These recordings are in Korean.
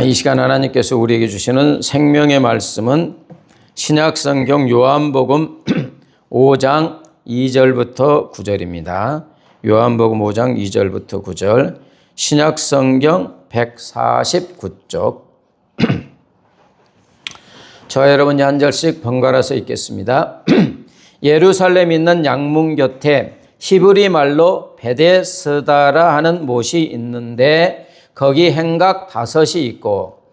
이 시간 하나님께서 우리에게 주시는 생명의 말씀은 신약성경 요한복음 5장 2절부터 9절입니다. 요한복음 5장 2절부터 9절, 신약성경 149쪽. 저 여러분이 한 절씩 번갈아서 읽겠습니다. 예루살렘에 있는 양문 곁에 히브리 말로 베데스다라 하는 못이 있는데 거기 행각 5이 있고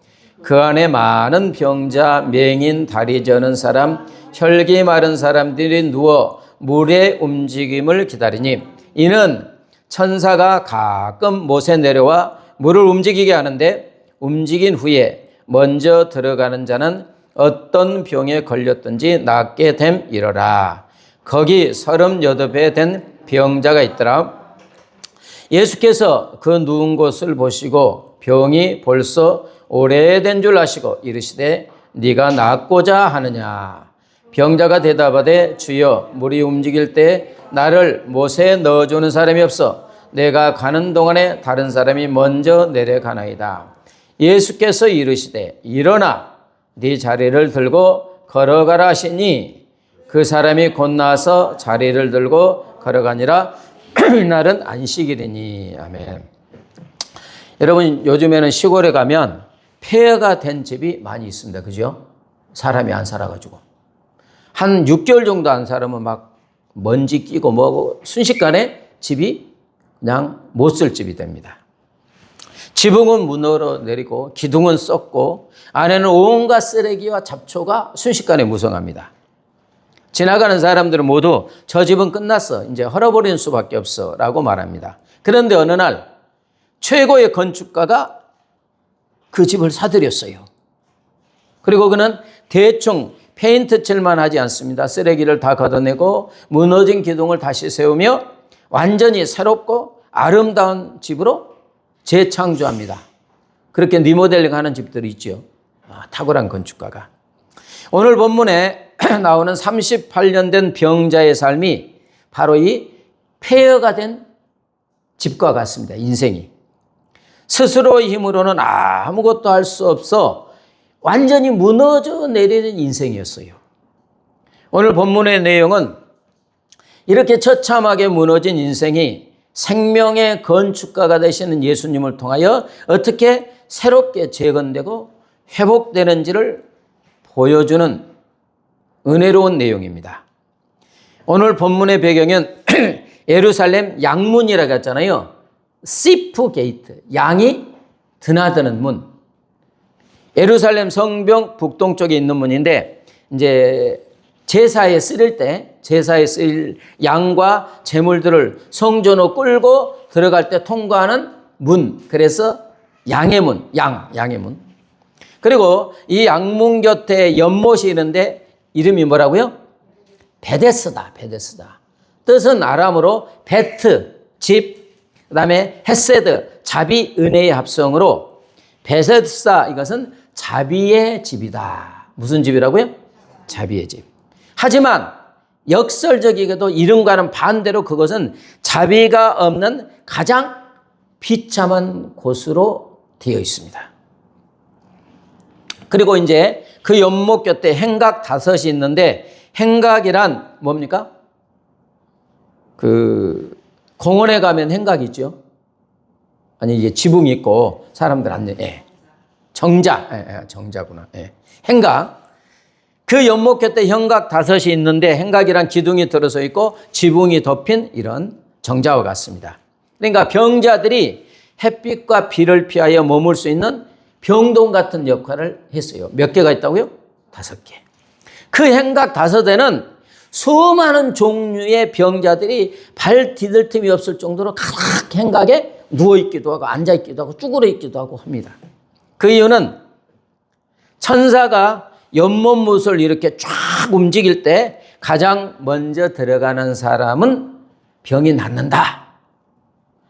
그 안에 많은 병자, 맹인, 다리 저는 사람, 혈기 마른 사람들이 누워 물의 움직임을 기다리니 이는 천사가 가끔 못에 내려와 물을 움직이게 하는데 움직인 후에 먼저 들어가는 자는 어떤 병에 걸렸든지 낫게 됨이러라. 거기 38에 된 병자가 있더라. 예수께서 그 누운 곳을 보시고 병이 벌써 오래된 줄 아시고 이르시되 네가 낫고자 하느냐. 병자가 대답하되 주여, 물이 움직일 때 나를 못에 넣어주는 사람이 없어 내가 가는 동안에 다른 사람이 먼저 내려가나이다. 예수께서 이르시되 일어나 네 자리를 들고 걸어가라 하시니 그 사람이 곧 나와서 자리를 들고 걸어가니라. 이날은 안식일이니. 아멘. 여러분, 요즘에는 시골에 가면 폐허가 된 집이 많이 있습니다. 그죠? 사람이 안 살아가지고 한 6개월 정도 안 살면 막 먼지 끼고 뭐고 순식간에 집이 그냥 못 쓸 집이 됩니다. 지붕은 무너져 내리고 기둥은 썩고 안에는 온갖 쓰레기와 잡초가 순식간에 무성합니다. 지나가는 사람들은 모두 저 집은 끝났어, 이제 헐어버리는 수밖에 없어 라고 말합니다. 그런데 어느 날 최고의 건축가가 그 집을 사들였어요. 그리고 그는 대충 페인트 칠만 하지 않습니다. 쓰레기를 다 걷어내고 무너진 기둥을 다시 세우며 완전히 새롭고 아름다운 집으로 재창조합니다. 그렇게 리모델링 하는 집들이 있죠. 탁월한 건축가가. 오늘 본문에 나오는 38년 된 병자의 삶이 바로 이 폐허가 된 집과 같습니다. 인생이. 스스로의 힘으로는 아무것도 할 수 없어 완전히 무너져 내리는 인생이었어요. 오늘 본문의 내용은 이렇게 처참하게 무너진 인생이 생명의 건축가가 되시는 예수님을 통하여 어떻게 새롭게 재건되고 회복되는지를 보여주는 은혜로운 내용입니다. 오늘 본문의 배경은 예루살렘 양문이라고 했잖아요. 시프 게이트, 양이 드나드는 문. 예루살렘 성벽 북동쪽에 있는 문인데 이제 제사에 쓰일 양과 제물들을 성전으로 끌고 들어갈 때 통과하는 문. 그래서 양의 문, 양의 문. 그리고 이 양문 곁에 연못이 있는데 이름이 뭐라고요? 베데스다. 뜻은 아람어로 베트, 집, 그 다음에 헤세드, 자비, 은혜의 합성으로 베데스다, 이것은 자비의 집이다. 무슨 집이라고요? 자비의 집. 하지만 역설적이게도 이름과는 반대로 그것은 자비가 없는 가장 비참한 곳으로 되어 있습니다. 그리고 이제 그 연못 곁에 행각 5이 있는데 행각이란 뭡니까? 그 공원에 가면 행각이 있죠. 아니 이게 지붕이 있고 사람들 앉는 정자구나. 행각. 그 연못 곁에 행각 5이 있는데 행각이란 기둥이 들어서 있고 지붕이 덮인 이런 정자와 같습니다. 그러니까 병자들이 햇빛과 비를 피하여 머물 수 있는 병동 같은 역할을 했어요. 몇 개가 있다고요? 5개. 그 행각 5대는 수많은 종류의 병자들이 발 디딜 틈이 없을 정도로 가득 행각에 누워있기도 하고 앉아있기도 하고 쭈그려 있기도 하고 합니다. 그 이유는 천사가 연못못을 이렇게 쫙 움직일 때 가장 먼저 들어가는 사람은 병이 낫는다.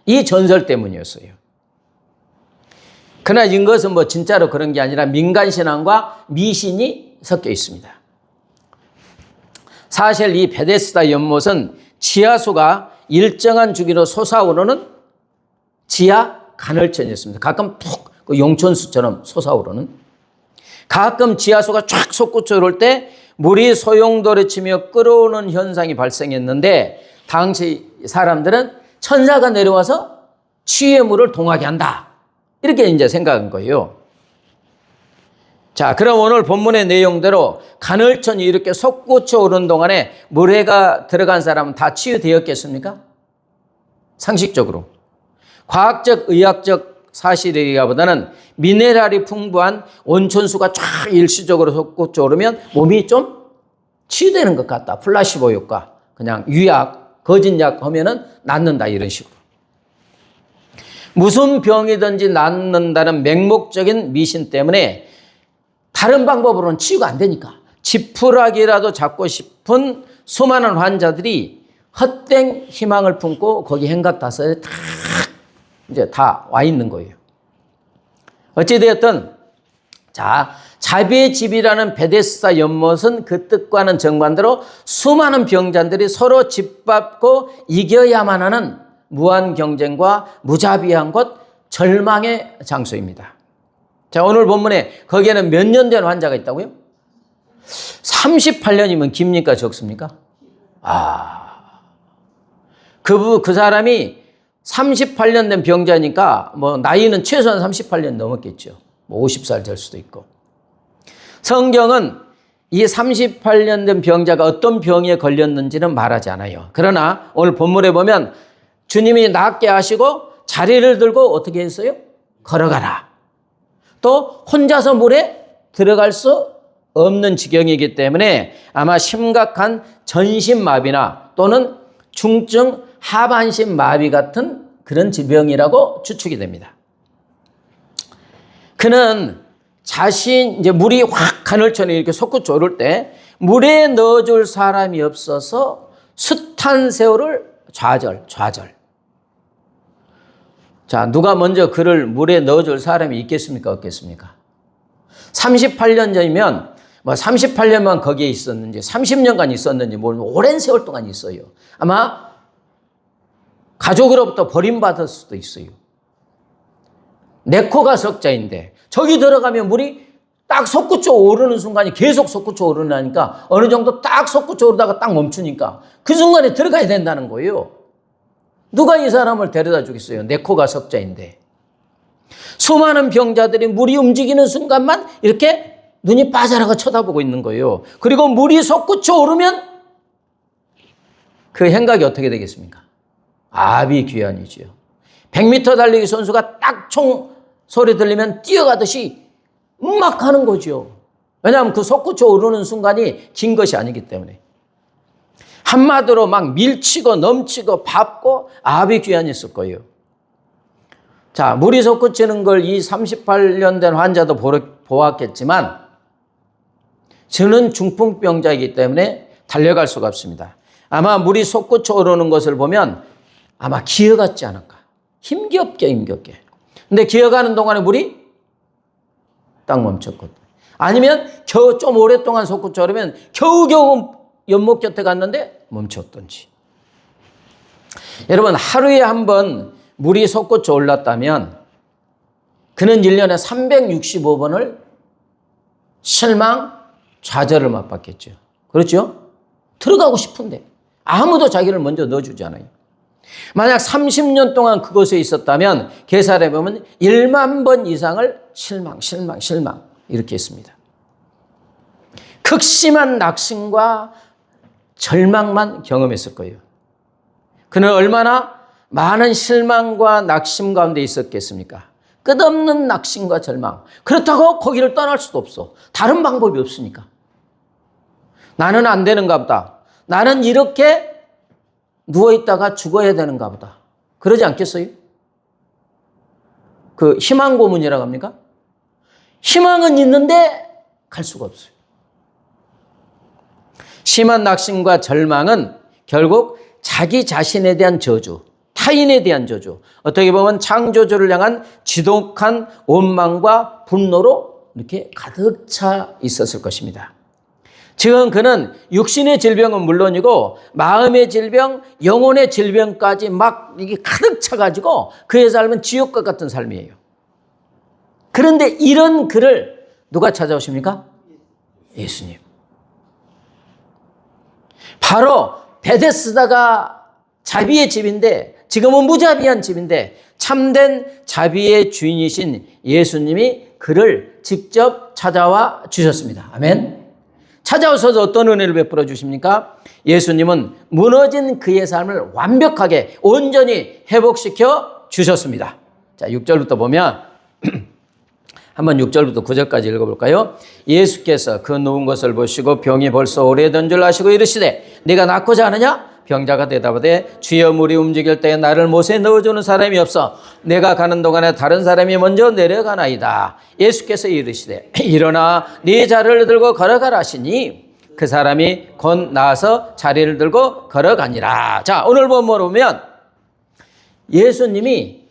이 전설 때문이었어요. 그러나 이것은 뭐 진짜로 그런 게 아니라 민간신앙과 미신이 섞여 있습니다. 사실 이 베데스다 연못은 지하수가 일정한 주기로 솟아오르는 지하 간헐천이었습니다. 가끔 푹 그 용천수처럼 솟아오르는. 가끔 지하수가 쫙 솟구쳐 오를 때 물이 소용돌이 치며 끓어오는 현상이 발생했는데 당시 사람들은 천사가 내려와서 치유의 물을 동하게 한다. 이렇게 이제 생각한 거예요. 자, 그럼 오늘 본문의 내용대로 간헐천이 이렇게 솟구쳐 오르는 동안에 물에가 들어간 사람은 다 치유되었겠습니까? 상식적으로. 과학적, 의학적 사실이기보다는 미네랄이 풍부한 온천수가 쫙 일시적으로 솟구쳐 오르면 몸이 좀 치유되는 것 같다. 플라시보 효과. 그냥 유약, 거짓약 하면은 낫는다. 이런 식으로. 무슨 병이든지 낫는다는 맹목적인 미신 때문에 다른 방법으로는 치유가 안 되니까 지푸라기라도 잡고 싶은 수많은 환자들이 헛된 희망을 품고 거기 행각다섯에 다 이제 다 와 있는 거예요. 어찌되었든 자, 자비의 집이라는 베데스다 연못은 그 뜻과는 정반대로 수많은 병자들이 서로 짓밟고 이겨야만 하는 무한 경쟁과 무자비한 곳, 절망의 장소입니다. 자, 오늘 본문에 거기에는 몇 년 된 환자가 있다고요? 38년이면 깁니까 적습니까? 그 사람이 38년 된 병자니까 뭐 나이는 최소한 38년 넘었겠죠. 뭐 50살 될 수도 있고. 성경은 이 38년 된 병자가 어떤 병에 걸렸는지는 말하지 않아요. 그러나 오늘 본문에 보면 주님이 낫게 하시고 자리를 들고 어떻게 했어요? 걸어가라. 또 혼자서 물에 들어갈 수 없는 지경이기 때문에 아마 심각한 전신마비나 또는 중증 하반신마비 같은 그런 질병이라고 추측이 됩니다. 그는 이제 물이 확 간헐천에 이렇게 솟구쳐 오를 때 물에 넣어줄 사람이 없어서 숱한 세월을 좌절. 자, 누가 먼저 그를 물에 넣어줄 사람이 있겠습니까? 없겠습니까? 38년 전이면 뭐 38년만 거기에 있었는지 30년간 있었는지 모르면 오랜 세월 동안 있어요. 아마 가족으로부터 버림받을 수도 있어요. 내 코가 석자인데 저기 들어가면 물이 딱 솟구쳐 오르는 순간이 계속 솟구쳐 오르니까 어느 정도 딱 솟구쳐 오르다가 딱 멈추니까 그 순간에 들어가야 된다는 거예요. 누가 이 사람을 데려다 주겠어요? 내 코가 석자인데. 수많은 병자들이 물이 움직이는 순간만 이렇게 눈이 빠져나가 쳐다보고 있는 거예요. 그리고 물이 솟구쳐 오르면 그 행각이 어떻게 되겠습니까? 아비규환이지요. 100m 달리기 선수가 딱 총 소리 들리면 뛰어가듯이 막 하는 거죠. 왜냐하면 그 솟구쳐 오르는 순간이 긴 것이 아니기 때문에. 한마디로 막 밀치고 넘치고 밟고 아비규환했을 거예요. 자, 물이 솟구치는 걸 이 38년 된 환자도 보았겠지만 저는 중풍병자이기 때문에 달려갈 수가 없습니다. 아마 물이 솟구쳐 오르는 것을 보면 아마 기어갔지 않을까. 힘겹게. 근데 기어가는 동안에 물이 딱 멈췄거든. 아니면 겨우 좀 오랫동안 솟구쳐 오르면 겨우겨우 연못 곁에 갔는데 멈췄던지. 여러분, 하루에 한 번 물이 솟구쳐 올랐다면 그는 1년에 365번을 실망, 좌절을 맛봤겠죠. 그렇죠? 들어가고 싶은데 아무도 자기를 먼저 넣어주지 않아요. 만약 30년 동안 그곳에 있었다면 계산해 보면 1만 번 이상을 실망 이렇게 했습니다. 극심한 낙심과 절망만 경험했을 거예요. 그는 얼마나 많은 실망과 낙심 가운데 있었겠습니까? 끝없는 낙심과 절망. 그렇다고 거기를 떠날 수도 없어. 다른 방법이 없으니까. 나는 안 되는가 보다. 나는 이렇게 누워있다가 죽어야 되는가 보다. 그러지 않겠어요? 그 희망 고문이라고 합니까? 희망은 있는데 갈 수가 없어요. 심한 낙심과 절망은 결국 자기 자신에 대한 저주, 타인에 대한 저주, 어떻게 보면 창조주를 향한 지독한 원망과 분노로 이렇게 가득 차 있었을 것입니다. 지금 그는 육신의 질병은 물론이고 마음의 질병, 영혼의 질병까지 막 이게 가득 차가지고 그의 삶은 지옥과 같은 삶이에요. 그런데 이런 그를 누가 찾아오십니까? 예수님. 바로 베데스다가 자비의 집인데, 지금은 무자비한 집인데 참된 자비의 주인이신 예수님이 그를 직접 찾아와 주셨습니다. 아멘. 찾아오셔서 어떤 은혜를 베풀어 주십니까? 예수님은 무너진 그의 삶을 완벽하게 온전히 회복시켜 주셨습니다. 자, 6절부터 보면 한번 6절부터 9절까지 읽어볼까요? 예수께서 그 누운 것을 보시고 병이 벌써 오래된 줄 아시고 이르시되 네가 낫고자 하느냐? 병자가 대답하되 주여 물이 움직일 때 나를 못에 넣어주는 사람이 없어 내가 가는 동안에 다른 사람이 먼저 내려가나이다. 예수께서 이르시되 일어나 네 자리를 들고 걸어가라 하시니 그 사람이 곧 나와서 자리를 들고 걸어가니라. 자, 오늘 보면 예수님이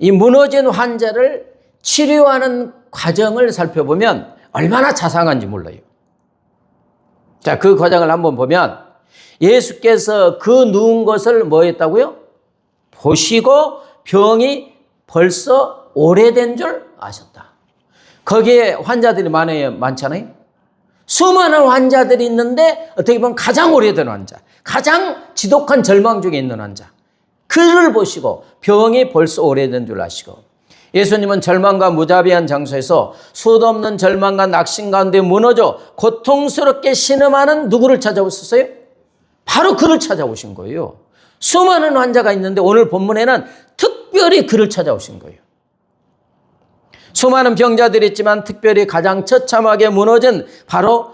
이 무너진 환자를 치료하는 과정을 살펴보면 얼마나 자상한지 몰라요. 자, 그 과정을 한번 보면 예수께서 그 누운 것을 뭐 했다고요? 보시고 병이 벌써 오래된 줄 아셨다. 거기에 환자들이 많잖아요. 수많은 환자들이 있는데 어떻게 보면 가장 오래된 환자, 가장 지독한 절망 중에 있는 환자, 그를 보시고 병이 벌써 오래된 줄 아시고, 예수님은 절망과 무자비한 장소에서 수도 없는 절망과 낙심 가운데 무너져 고통스럽게 신음하는 누구를 찾아오셨어요? 바로 그를 찾아오신 거예요. 수많은 환자가 있는데 오늘 본문에는 특별히 그를 찾아오신 거예요. 수많은 병자들이 있지만 특별히 가장 처참하게 무너진 바로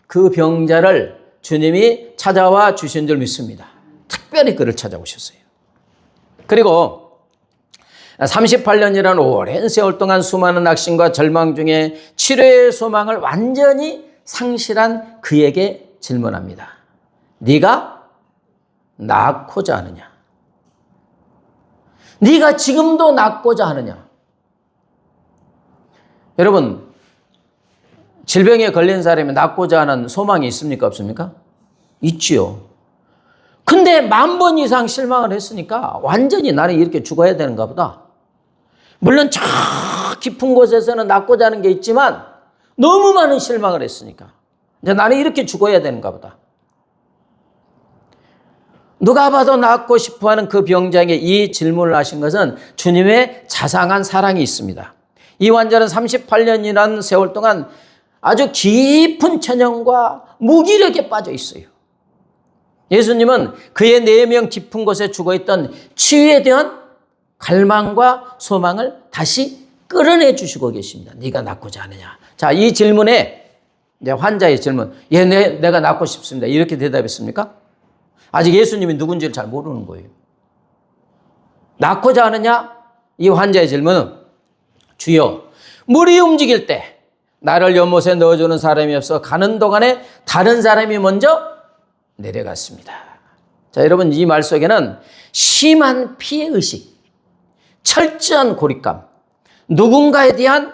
그 병자를 주님이 찾아와 주신 줄 믿습니다. 특별히 그를 찾아오셨어요. 그리고 38년이라는 오랜 세월 동안 수많은 낙심과 절망 중에 치료의 소망을 완전히 상실한 그에게 질문합니다. 네가 낫고자 하느냐? 네가 지금도 낫고자 하느냐? 여러분, 질병에 걸린 사람이 낫고자 하는 소망이 있습니까? 없습니까? 있지요. 근데 10,000번 이상 실망을 했으니까 완전히 나는 이렇게 죽어야 되는가 보다. 물론 저 깊은 곳에서는 낫고자 하는 게 있지만 너무 많은 실망을 했으니까 이제 나는 이렇게 죽어야 되는가 보다. 누가 봐도 낫고 싶어하는 그 병자에게 이 질문을 하신 것은 주님의 자상한 사랑이 있습니다. 이 환자는 38년이라는 세월 동안 아주 깊은 천연과 무기력에 빠져 있어요. 예수님은 그의 내면 깊은 곳에 죽어있던 치유에 대한 갈망과 소망을 다시 끌어내 주시고 계십니다. 네가 낫고자 하느냐? 자, 이 질문에 이제 환자의 질문, 내가 낫고 싶습니다. 이렇게 대답했습니까? 아직 예수님이 누군지를 잘 모르는 거예요. 낫고자 하느냐? 이 환자의 질문은 주여, 물이 움직일 때 나를 연못에 넣어주는 사람이 없어 가는 동안에 다른 사람이 먼저 내려갔습니다. 자, 여러분, 이 말 속에는 심한 피해의식, 철저한 고립감, 누군가에 대한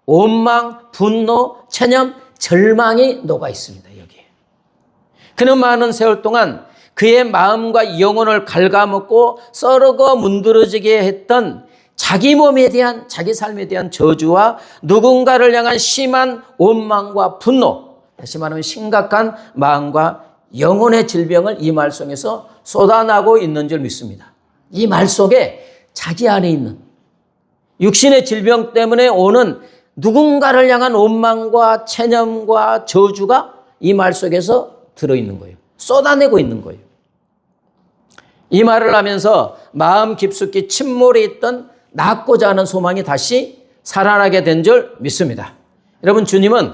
원망, 분노, 체념, 절망이 녹아 있습니다. 여기에. 그는 많은 세월 동안 그의 마음과 영혼을 갉아먹고 썰어고 문드러지게 했던 자기 몸에 대한, 자기 삶에 대한 저주와 누군가를 향한 심한 원망과 분노, 다시 말하면 심각한 마음과 영혼의 질병을 이 말 속에서 쏟아나고 있는 줄 믿습니다. 이 말 속에 자기 안에 있는 육신의 질병 때문에 오는 누군가를 향한 원망과 체념과 저주가 이 말 속에서 들어있는 거예요. 쏟아내고 있는 거예요. 이 말을 하면서 마음 깊숙이 침몰해 있던 낫고자 하는 소망이 다시 살아나게 된 줄 믿습니다. 여러분, 주님은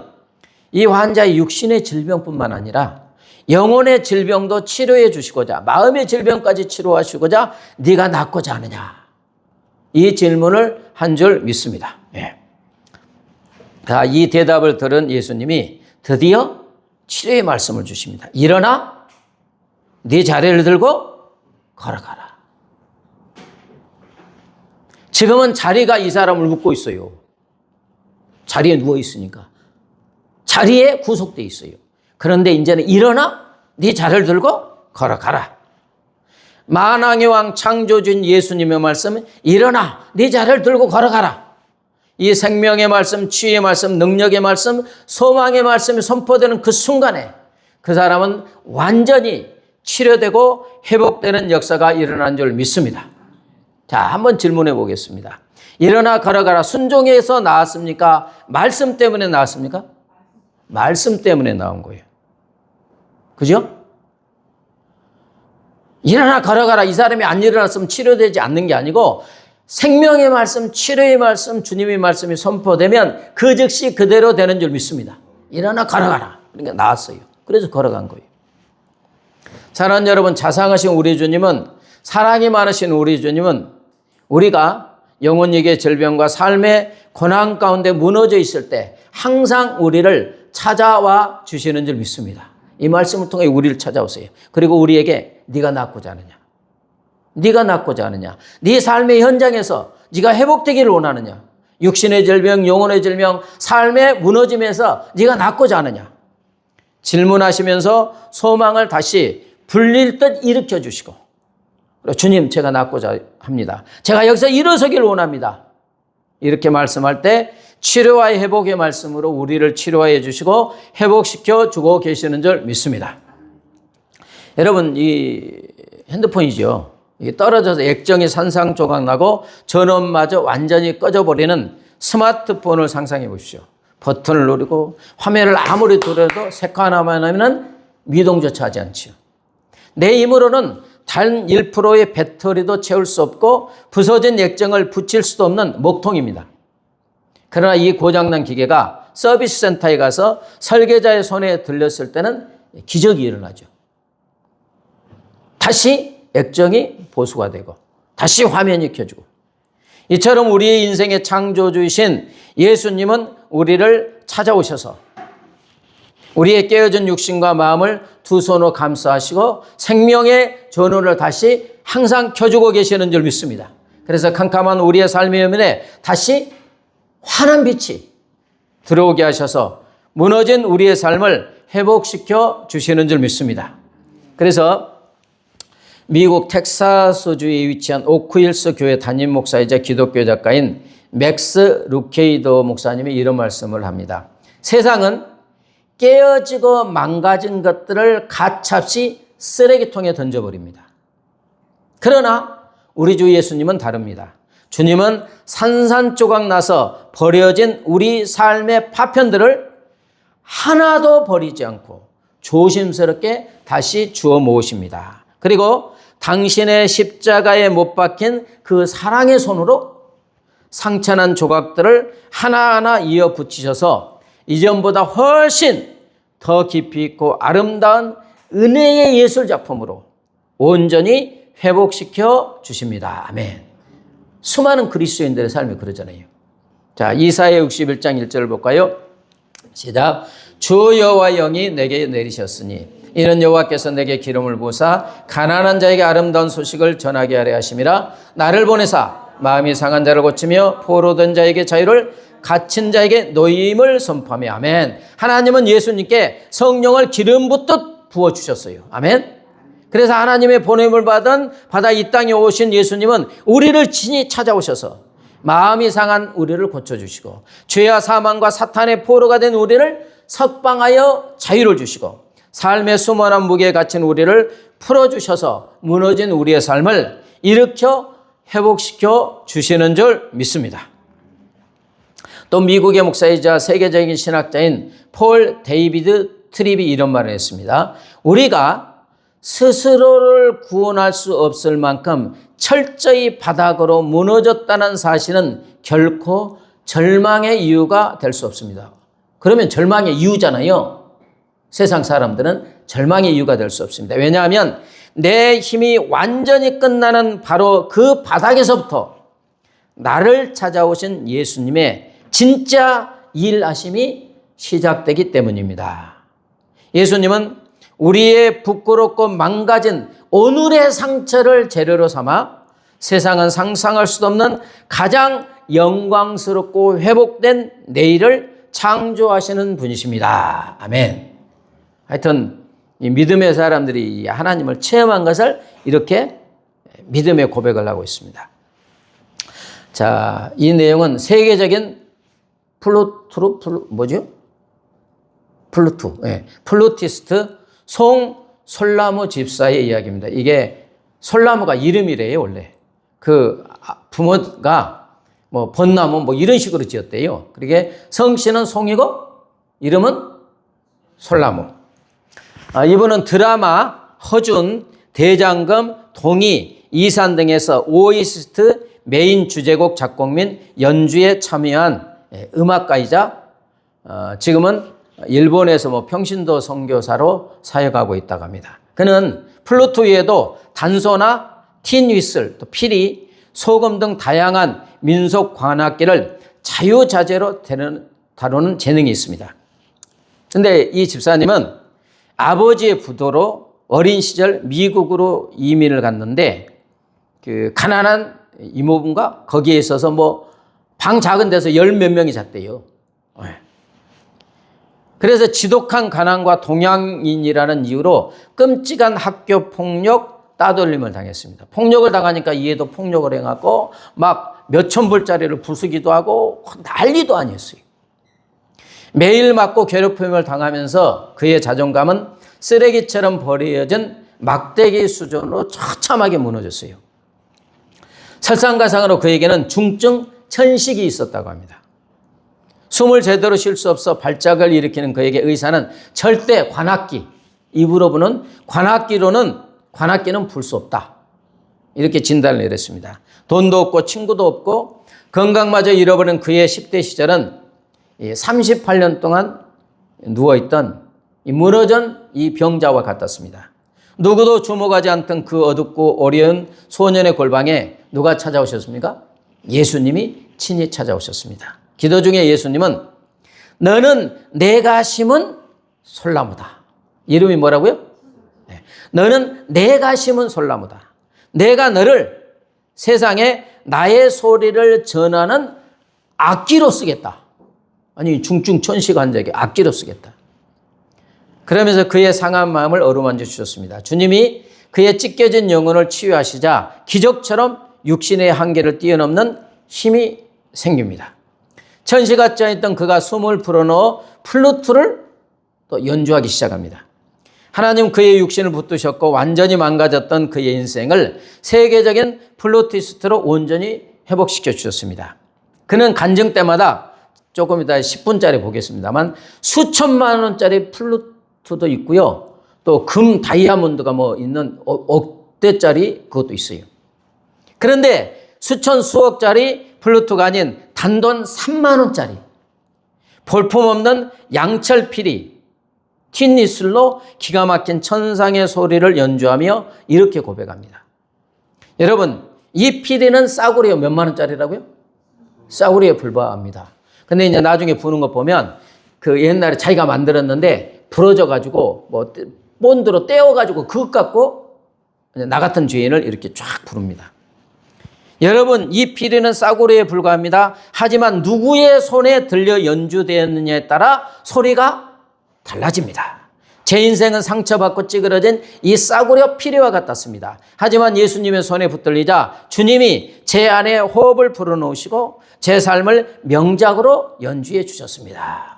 이 환자의 육신의 질병뿐만 아니라 영혼의 질병도 치료해 주시고자, 마음의 질병까지 치료하시고자 네가 낫고자 하느냐? 이 질문을 한 줄 믿습니다. 예. 자, 이 대답을 들은 예수님이 드디어 치료의 말씀을 주십니다. 일어나 네 자리를 들고 걸어가라. 지금은 자리가 이 사람을 묶고 있어요. 자리에 누워 있으니까. 자리에 구속되어 있어요. 그런데 이제는 일어나 네 자리를 들고 걸어가라. 만왕의 왕 창조주인 예수님의 말씀은 일어나 네 자리를 들고 걸어가라. 이 생명의 말씀, 치유의 말씀, 능력의 말씀, 소망의 말씀이 선포되는 그 순간에 그 사람은 완전히 치료되고 회복되는 역사가 일어난 줄 믿습니다. 자, 한번 질문해 보겠습니다. 일어나 걸어가라 순종에서 나왔습니까? 말씀 때문에 나왔습니까? 말씀 때문에 나온 거예요. 그죠? 일어나 걸어가라 이 사람이 안 일어났으면 치료되지 않는 게 아니고 생명의 말씀, 치료의 말씀, 주님의 말씀이 선포되면 그 즉시 그대로 되는 줄 믿습니다. 일어나 걸어가라. 그러니까 나왔어요. 그래서 걸어간 거예요. 사랑하는 여러분, 자상하신 우리 주님은, 사랑이 많으신 우리 주님은 우리가 영혼에게 질병과 삶의 고난 가운데 무너져 있을 때 항상 우리를 찾아와 주시는 줄 믿습니다. 이 말씀을 통해 우리를 찾아오세요. 그리고 우리에게 네가 낫고자 하느냐? 네가 낫고자 하느냐? 네 삶의 현장에서 네가 회복되기를 원하느냐? 육신의 질병, 영혼의 질병, 삶의 무너짐에서 네가 낫고자 하느냐? 질문하시면서 소망을 다시 불릴 듯 일으켜 주시고, 주님 제가 낫고자 합니다. 제가 여기서 일어서기를 원합니다. 이렇게 말씀할 때 치료와의 회복의 말씀으로 우리를 치료해 주시고 회복시켜 주고 계시는 줄 믿습니다. 여러분, 이 핸드폰이죠. 이게 떨어져서 액정이 산산조각 나고 전원마저 완전히 꺼져버리는 스마트폰을 상상해 보십시오. 버튼을 누르고 화면을 아무리 돌려도 색깔 하나만 하면 미동조차 하지 않지요. 내 힘으로는 단 1%의 배터리도 채울 수 없고 부서진 액정을 붙일 수도 없는 목통입니다. 그러나 이 고장난 기계가 서비스 센터에 가서 설계자의 손에 들렸을 때는 기적이 일어나죠. 다시 액정이 보수가 되고 다시 화면이 켜지고, 이처럼 우리의 인생의 창조주이신 예수님은 우리를 찾아오셔서 우리의 깨어진 육신과 마음을 두 손으로 감싸시고 생명의 전원을 다시 항상 켜주고 계시는 줄 믿습니다. 그래서 캄캄한 우리의 삶의 화면에 다시 환한 빛이 들어오게 하셔서 무너진 우리의 삶을 회복시켜 주시는 줄 믿습니다. 그래서 미국 텍사스주에 위치한 오크힐스 교회 담임 목사이자 기독교 작가인 맥스 루케이더 목사님이 이런 말씀을 합니다. 세상은 깨어지고 망가진 것들을 가차없이 쓰레기통에 던져버립니다. 그러나 우리 주 예수님은 다릅니다. 주님은 산산조각 나서 버려진 우리 삶의 파편들을 하나도 버리지 않고 조심스럽게 다시 주워 모으십니다. 그리고 당신의 십자가에 못 박힌 그 사랑의 손으로 상처난 조각들을 하나하나 이어 붙이셔서 이전보다 훨씬 더 깊이 있고 아름다운 은혜의 예술 작품으로 온전히 회복시켜 주십니다. 아멘. 수많은 그리스도인들의 삶이 그러잖아요. 자, 이사야 61장 1절을 볼까요? 시작. 주 여호와 영이 내게 내리셨으니 이는 여호와께서 내게 기름을 부으사 가난한 자에게 아름다운 소식을 전하게 하려 하심이라. 나를 보내사 마음이 상한 자를 고치며 포로된 자에게 자유를, 갇힌 자에게 노임을 선포하며. 아멘. 하나님은 예수님께 성령을 기름 붓듯 부어주셨어요. 아멘. 그래서 하나님의 보냄을 받아 이 땅에 오신 예수님은 우리를 친히 찾아오셔서 마음이 상한 우리를 고쳐주시고 죄와 사망과 사탄의 포로가 된 우리를 석방하여 자유를 주시고 삶의 수모난 무게에 갇힌 우리를 풀어주셔서 무너진 우리의 삶을 일으켜 회복시켜 주시는 줄 믿습니다. 또 미국의 목사이자 세계적인 신학자인 폴 데이비드 트립이 이런 말을 했습니다. 우리가 스스로를 구원할 수 없을 만큼 철저히 바닥으로 무너졌다는 사실은 결코 절망의 이유가 될 수 없습니다. 그러면 절망의 이유잖아요. 세상 사람들은 절망의 이유가 될 수 없습니다. 왜냐하면 내 힘이 완전히 끝나는 바로 그 바닥에서부터 나를 찾아오신 예수님의 진짜 일하심이 시작되기 때문입니다. 예수님은 우리의 부끄럽고 망가진 오늘의 상처를 재료로 삼아 세상은 상상할 수도 없는 가장 영광스럽고 회복된 내일을 창조하시는 분이십니다. 아멘. 하여튼 이 믿음의 사람들이 하나님을 체험한 것을 이렇게 믿음의 고백을 하고 있습니다. 자, 이 내용은 세계적인 뭐죠? 플루트, 예, 플루티스트 송솔나무 집사의 이야기입니다. 이게 솔나무가 이름이래요, 원래. 그 부모가 뭐 벚나무 뭐 이런 식으로 지었대요. 그러게 성씨는 송이고 이름은 솔나무. 이분은 드라마 허준, 대장금, 동이, 이산 등에서 오이스트 메인 주제곡 작곡 및 연주에 참여한 음악가이자 지금은 일본에서 뭐 평신도 선교사로 사역하고 있다고 합니다. 그는 플루트 외에도 단소나 틴 휘슬, 또 피리, 소금 등 다양한 민속 관악기를 자유자재로 다루는 재능이 있습니다. 근데 이 집사님은 아버지의 부도로 어린 시절 미국으로 이민을 갔는데 그 가난한 이모분과 거기에 있어서 뭐 방 작은 데서 열 몇 명이 잤대요. 그래서 지독한 가난과 동양인이라는 이유로 끔찍한 학교 폭력 따돌림을 당했습니다. 폭력을 당하니까 이에도 폭력을 행하고 막 몇천 불짜리를 부수기도 하고 난리도 아니었어요. 매일 맞고 괴롭힘을 당하면서 그의 자존감은 쓰레기처럼 버려진 막대기 수준으로 처참하게 무너졌어요. 설상가상으로 그에게는 중증 천식이 있었다고 합니다. 숨을 제대로 쉴 수 없어 발작을 일으키는 그에게 의사는 절대 관악기, 입으로 부는 관악기는 불 수 없다. 이렇게 진단을 내렸습니다. 돈도 없고 친구도 없고 건강마저 잃어버린 그의 10대 시절은 38년 동안 누워있던 무너진 이 병자와 같았습니다. 누구도 주목하지 않던 그 어둡고 어려운 소년의 골방에 누가 찾아오셨습니까? 예수님이 친히 찾아오셨습니다. 기도 중에 예수님은 너는 내가 심은 솔나무다. 이름이 뭐라고요? 네. 너는 내가 심은 솔나무다. 내가 너를 세상에 나의 소리를 전하는 악기로 쓰겠다. 아니 중증 천식 환자에게 악기로 쓰겠다. 그러면서 그의 상한 마음을 어루만져 주셨습니다. 주님이 그의 찢겨진 영혼을 치유하시자 기적처럼 육신의 한계를 뛰어넘는 힘이 생깁니다. 천시가 짜있던 그가 숨을 불어넣어 플루트를 또 연주하기 시작합니다. 하나님 그의 육신을 붙드셨고 완전히 망가졌던 그의 인생을 세계적인 플루티스트로 온전히 회복시켜 주셨습니다. 그는 간증 때마다 조금 이따 10분짜리 보겠습니다만 수천만 원짜리 플루트도 있고요. 또 금 다이아몬드가 뭐 있는 억대짜리 그것도 있어요. 그런데 수천 수억짜리 플루트가 아닌 단돈 3만 원짜리 볼품없는 양철 피리 틴니슬로 기가 막힌 천상의 소리를 연주하며 이렇게 고백합니다. 여러분 이 피리는 싸구려 몇만 원짜리라고요? 싸구려에 불과합니다. 근데 이제 나중에 부는 거 보면 그 옛날에 자기가 만들었는데 부러져 가지고 뭐 본드로 떼어 가지고 그것 갖고 나 같은 죄인을 이렇게 쫙 부릅니다. 여러분 이 피리는 싸구려에 불과합니다. 하지만 누구의 손에 들려 연주되었느냐에 따라 소리가 달라집니다. 제 인생은 상처받고 찌그러진 이 싸구려 피리와 같았습니다. 하지만 예수님의 손에 붙들리자 주님이 제 안에 호흡을 불어넣으시고 제 삶을 명작으로 연주해 주셨습니다.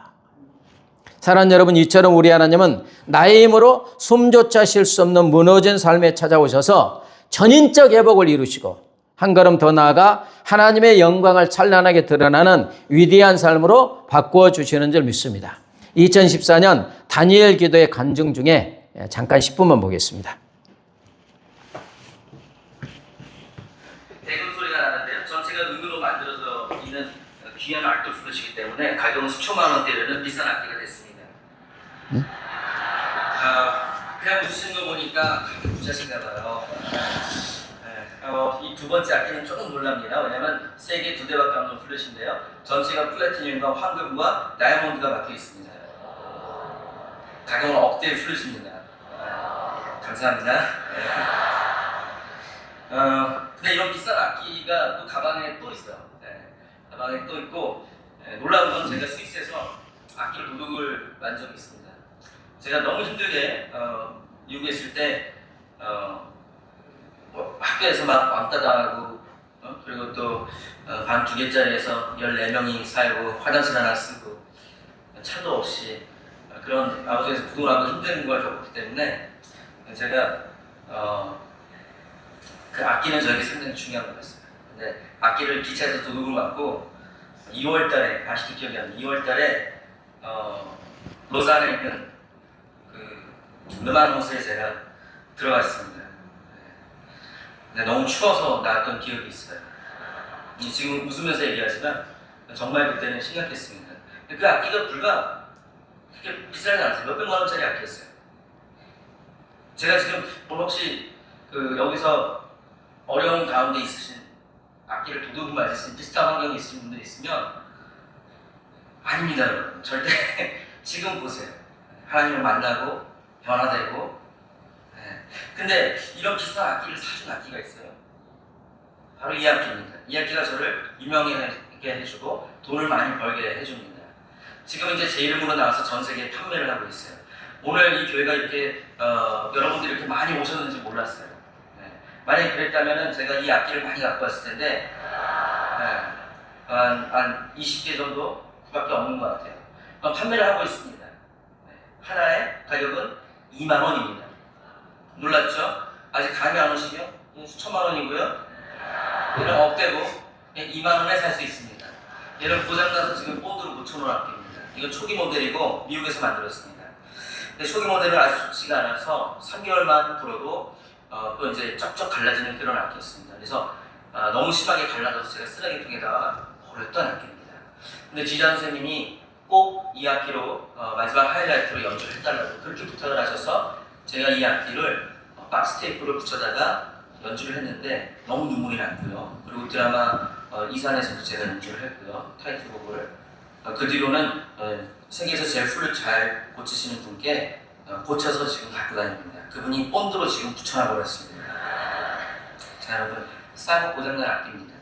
사랑하는 여러분, 이처럼 우리 하나님은 나의 힘으로 숨조차 쉴 수 없는 무너진 삶에 찾아오셔서 전인적 회복을 이루시고 한 걸음 더 나아가 하나님의 영광을 찬란하게 드러나는 위대한 삶으로 바꾸어 주시는 줄 믿습니다. 2014년 다니엘 기도의 간증 중에 잠깐 10분만 보겠습니다. 대금 소리가 나는데요. 전체가 은으로 만들어져 있는 귀한 알토프루시기 때문에 가격 수천만 원대라는 비싼 악기가 됐습니다. 그냥 웃으신 거 보니까 부자신가 봐요. 이 두 번째 악기는 조금 놀랍니다. 왜냐하면 세계 두 대밖에 없는 플룻인데요. 전체가 플래티늄과 황금과 다이아몬드가 박혀 있습니다. 가격은 억대의 플룻입니다. 감사합니다. 근데 이런 비싼 악기가 또 가방에 또 있어요. 가방에 또 있고 놀라운 건 제가 스위스에서 악기를 도둑을 만 적이 있습니다. 제가 너무 힘들게 미국에 있을 때 뭐 학교에서 막 왕따 당하고 그리고 또 방 2개짜리에서 14명이 살고 화장실 하나 쓰고 차도 없이 그런 아버지에서 부도나고 힘든 걸 겪었기 때문에 제가 그 악기는 저에게 상당히 중요한 거였어요. 근데 악기를 기차에서 도둑을 맞고 2월달에 아직도 기억이 안 나요. 2월달에 로산에 있는 그 르만 호수에 제가 들어갔습니다. 근데 너무 추워서 나왔던 기억이 있어요. 지금 웃으면서 얘기하지만 정말 그때는 심각했습니다. 그 악기가 불과 그렇게 비싸지 않았어요. 몇백만 원짜리 악기였어요. 제가 지금 혹시 여기서 어려운 가운데 있으신 악기를 도둑이 맞으신 비슷한 환경에 있으신 분들이 있으면 아닙니다 여러분. 절대 지금 보세요. 하나님을 만나고 변화되고 근데 이런 비싼 악기를 사준 악기가 있어요. 바로 이 악기입니다. 이 악기가 저를 유명하게 해주고 돈을 많이 벌게 해줍니다. 지금 이제 제 이름으로 나와서 전 세계에 판매를 하고 있어요. 오늘 이 교회가 이렇게 여러분들이 이렇게 많이 오셨는지 몰랐어요. 만약에 그랬다면 제가 이 악기를 많이 갖고 왔을 텐데 한 20개 정도밖에 없는 것 같아요. 판매를 하고 있습니다. 하나의 가격은 2만 원입니다. 놀랐죠? 아직 감이 안 오시죠? 수천만 원이고요. 얘는 억대고 2만 원에 살 수 있습니다. 얘는 고장나서 지금 본드로 묻혀놓은 악기입니다. 이건 초기 모델이고 미국에서 만들었습니다. 근데 초기 모델은 아주 좋지가 않아서 3개월만 불어도 또 이제 쩍쩍 갈라지는 그런 악기였습니다. 그래서 너무 심하게 갈라져서 제가 쓰레기통에다가 버렸던 악기입니다. 근데 지전 선생님이 꼭 이 악기로 마지막 하이라이트로 연주를 해달라고 그렇게 부탁을 하셔서 제가 이 악기를 박스 테이프를 붙여다가 연주를 했는데 너무 눈물이 났고요. 그리고 드라마 이산에서도 제가 연주를 했고요. 타이틀곡을. 그 뒤로는 세계에서 제일 풀을 잘 고치시는 분께 고쳐서 지금 갖고 다닙니다. 그분이 본드로 지금 붙여놔 버렸습니다. 자 여러분, 싸고 고장난 악기입니다.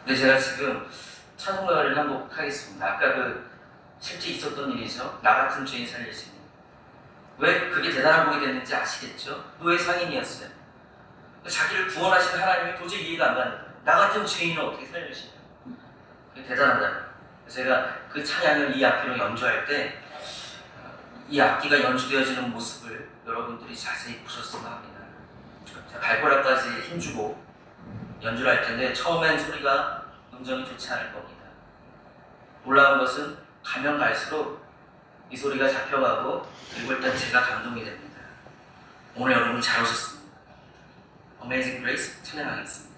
근데 제가 지금 찬송가를 한 곡 하겠습니다. 아까 실제 있었던 일이죠. 나 같은 죄인 살리시는. 왜 그게 대단한 곡이 됐는지 아시겠죠? 노예 상인이었어요. 자기를 구원하신 하나님이 도저히 이해가 안 가는 거예요. 나 같은 죄인을 어떻게 살려주시냐. 그게 대단하다. 제가 그 찬양을 이 악기로 연주할 때 이 악기가 연주되어지는 모습을 여러분들이 자세히 보셨으면 합니다. 발가락까지 힘주고 연주를 할 텐데 처음엔 소리가 음정이 좋지 않을 겁니다. 놀라운 것은 가면 갈수록 이 소리가 잡혀가고 그리고 일단 제가 감동이 됩니다. 오늘 여러분 잘 오셨습니다. Amazing Grace 찬양하겠습니다.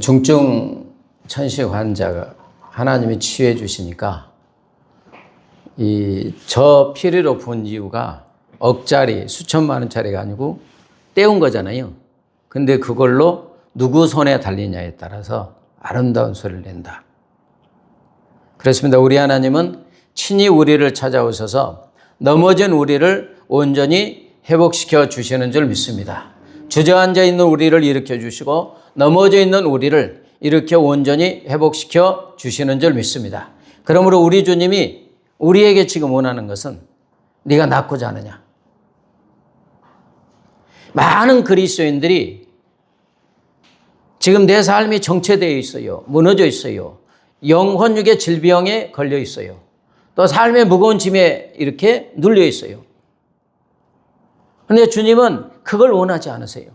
중증 천식 환자가 하나님이 치유해 주시니까 저 피리로 본 이유가 억짜리 수천만 원짜리가 아니고 떼운 거잖아요. 근데 그걸로 누구 손에 달리냐에 따라서 아름다운 소리를 낸다. 그렇습니다. 우리 하나님은 친히 우리를 찾아오셔서 넘어진 우리를 온전히 회복시켜 주시는 줄 믿습니다. 주저앉아 있는 우리를 일으켜 주시고 넘어져 있는 우리를 이렇게 온전히 회복시켜 주시는 줄 믿습니다. 그러므로 우리 주님이 우리에게 지금 원하는 것은 네가 낫고자 하느냐. 많은 그리스도인들이 지금 내 삶이 정체되어 있어요. 무너져 있어요. 영혼육의 질병에 걸려 있어요. 또 삶의 무거운 짐에 이렇게 눌려 있어요. 그런데 주님은 그걸 원하지 않으세요.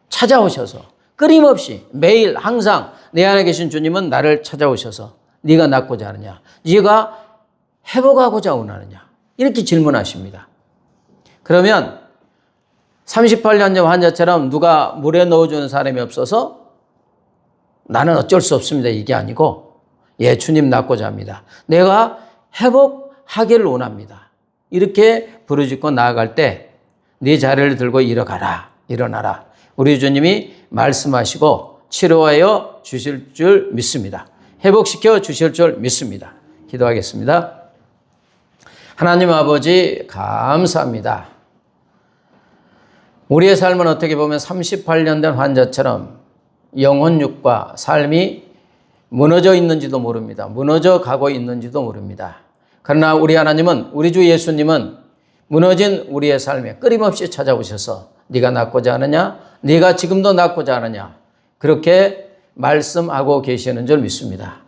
찾아오셔서 끊임없이 매일 항상 내 안에 계신 주님은 나를 찾아오셔서 네가 낫고자 하느냐, 네가 회복하고자 원하느냐 이렇게 질문하십니다. 그러면 38년 전 환자처럼 누가 물에 넣어주는 사람이 없어서 나는 어쩔 수 없습니다 이게 아니고 주님 낫고자 합니다. 내가 회복하기를 원합니다. 이렇게 부르짖고 나아갈 때 네 자리를 들고 일어나라. 우리 주님이 말씀하시고 치료하여 주실 줄 믿습니다. 회복시켜 주실 줄 믿습니다. 기도하겠습니다. 하나님 아버지 감사합니다. 우리의 삶은 어떻게 보면 38년 된 환자처럼 영혼육과 삶이 무너져 있는지도 모릅니다. 무너져 가고 있는지도 모릅니다. 그러나 우리 하나님은, 우리 주 예수님은 무너진 우리의 삶에 끊임없이 찾아오셔서 네가 낫고자 하느냐, 네가 지금도 낫고자 하느냐 그렇게 말씀하고 계시는 줄 믿습니다.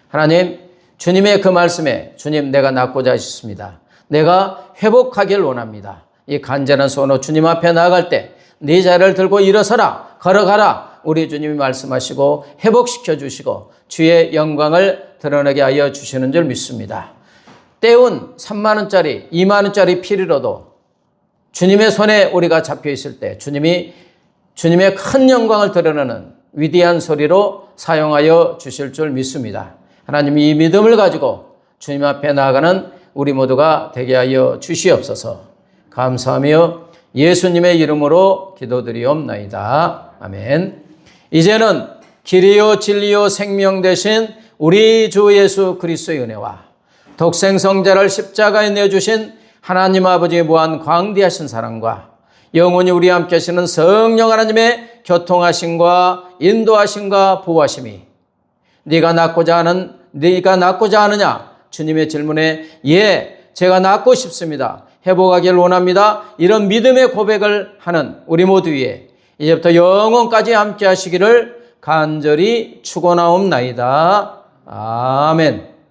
하나님, 주님의 그 말씀에 주님 내가 낫고자 하셨습니다. 내가 회복하길 원합니다. 이 간절한 소원으로 주님 앞에 나아갈 때 네 자리를 들고 일어서라, 걸어가라. 우리 주님이 말씀하시고 회복시켜 주시고 주의 영광을 드러내게 하여 주시는 줄 믿습니다. 떼운 3만 원짜리, 2만 원짜리 피리로도 주님의 손에 우리가 잡혀 있을 때 주님이 주님의 큰 영광을 드러내는 위대한 소리로 사용하여 주실 줄 믿습니다. 하나님 이 믿음을 가지고 주님 앞에 나아가는 우리 모두가 되게 하여 주시옵소서. 감사하며 예수님의 이름으로 기도드리옵나이다. 아멘. 이제는 길이요 진리요 생명 되신 우리 주 예수 그리스도의 은혜와 독생성자를 십자가에 내주신 하나님 아버지의 무한 광대하신 사랑과 영원히 우리 함께 하시는 성령 하나님의 교통하심과 인도하심과 보호하심이 네가 낫고자 하느냐 주님의 질문에 제가 낫고 싶습니다. 회복하기를 원합니다. 이런 믿음의 고백을 하는 우리 모두 위에 이제부터 영원까지 함께 하시기를 간절히 축원하옵나이다. 아멘.